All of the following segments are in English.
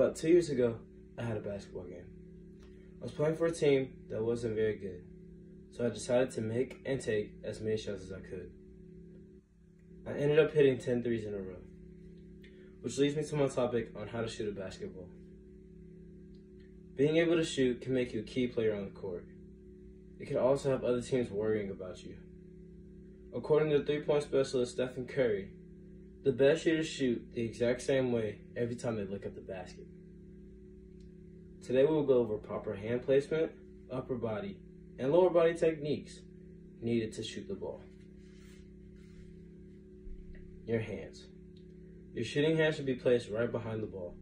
About 2 years ago, I had a basketball game. I was playing for a team that wasn't very good, so I decided to make and take as many shots as I could. I ended up hitting 10 threes in a row, which leads me to my topic on how to shoot a basketball. Being able to shoot can make you a key player on the court. It can also have other teams worrying about you. According to three-point specialist Stephen Curry, the best shooters shoot the exact same way every time they look at the basket. Today we will go over proper hand placement, upper body, and lower body techniques needed to shoot the ball. Your hands. Your shooting hand should be placed right behind the ball.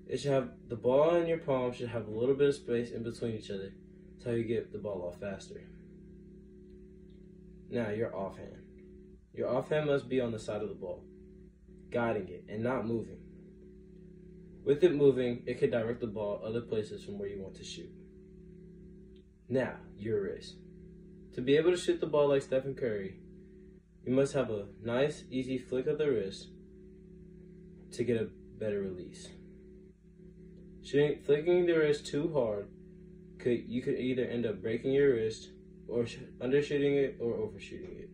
The ball and your palm should have a little bit of space in between each other so you get the ball off faster. Now your offhand. Your offhand must be on the side of the ball, guiding it and not moving. With it moving, it can direct the ball other places from where you want to shoot. Now, your wrist. To be able to shoot the ball like Stephen Curry, you must have a nice, easy flick of the wrist to get a better release. Flicking the wrist too hard, you could either end up breaking your wrist, or undershooting it, or overshooting it.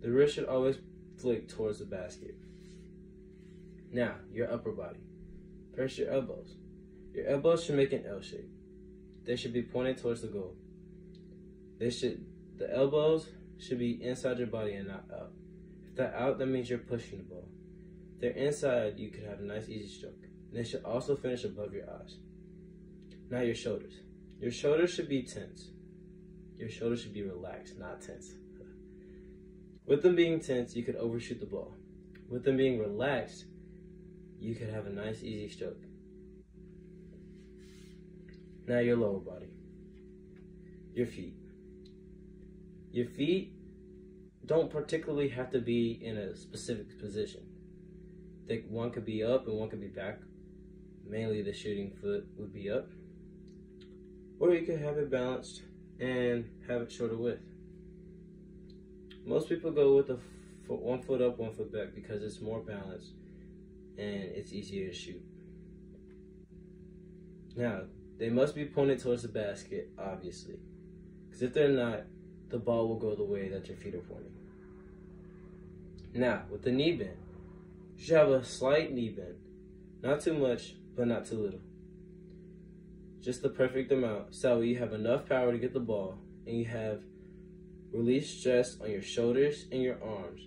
The wrist should always flick towards the basket. Now, your upper body. Press your elbows. Your elbows should make an L shape. They should be pointed towards the goal. The elbows should be inside your body and not out. If they're out, that means you're pushing the ball. If they're inside, you could have a nice easy stroke. They should also finish above your eyes. Now your shoulders. Your shoulders should be tense. Your shoulders should be relaxed, not tense. With them being tense, you could overshoot the ball. With them being relaxed, you could have a nice easy stroke. Now your lower body. Your feet. Your feet don't particularly have to be in a specific position. One could be up and one could be back. Mainly the shooting foot would be up. Or you could have it balanced and have it shorter width. Most people go with 1 foot up, 1 foot back because it's more balanced and it's easier to shoot. Now, they must be pointed towards the basket, obviously, because if they're not, the ball will go the way that your feet are pointing. Now, with the knee bend, you should have a slight knee bend. Not too much, but not too little. Just the perfect amount, so you have enough power to get the ball, and you have released stress on your shoulders and your arms,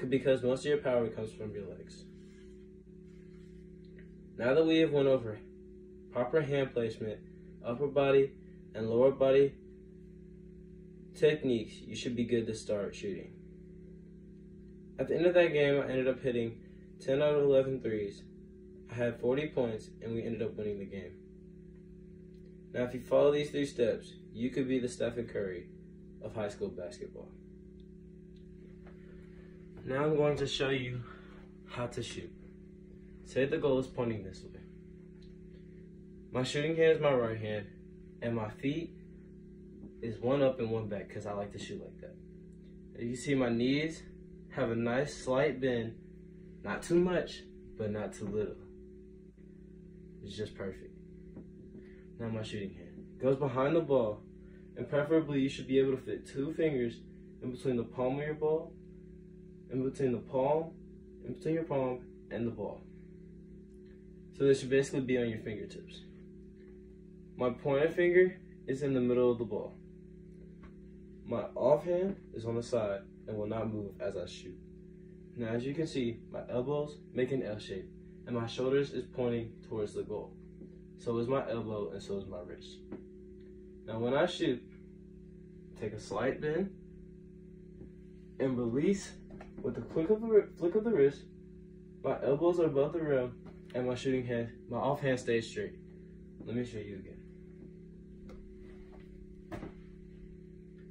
because most of your power comes from your legs. Now that we have went over proper hand placement, upper body, and lower body techniques, you should be good to start shooting. At the end of that game, I ended up hitting 10 out of 11 threes. I had 40 points, and we ended up winning the game. Now, if you follow these 3 steps, you could be the Stephen Curry of high school basketball. Now I'm going to show you how to shoot. Say the goal is pointing this way. My shooting hand is my right hand, and my feet is 1 up and 1 back because I like to shoot like that. And you see my knees have a nice slight bend, not too much, but not too little. It's just perfect. Now my shooting hand goes behind the ball, and preferably you should be able to fit 2 fingers in between the palm of your ball, in between your palm and the ball. So they should basically be on your fingertips. My pointer finger is in the middle of the ball. My offhand is on the side and will not move as I shoot. Now as you can see, my elbows make an L shape, and my shoulders is pointing towards the goal. So is my elbow, and so is my wrist. Now when I shoot, take a slight bend and release with a flick of the wrist. My elbows are above the rim, and my offhand stays straight. Let me show you again.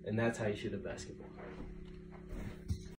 And that's how you shoot a basketball.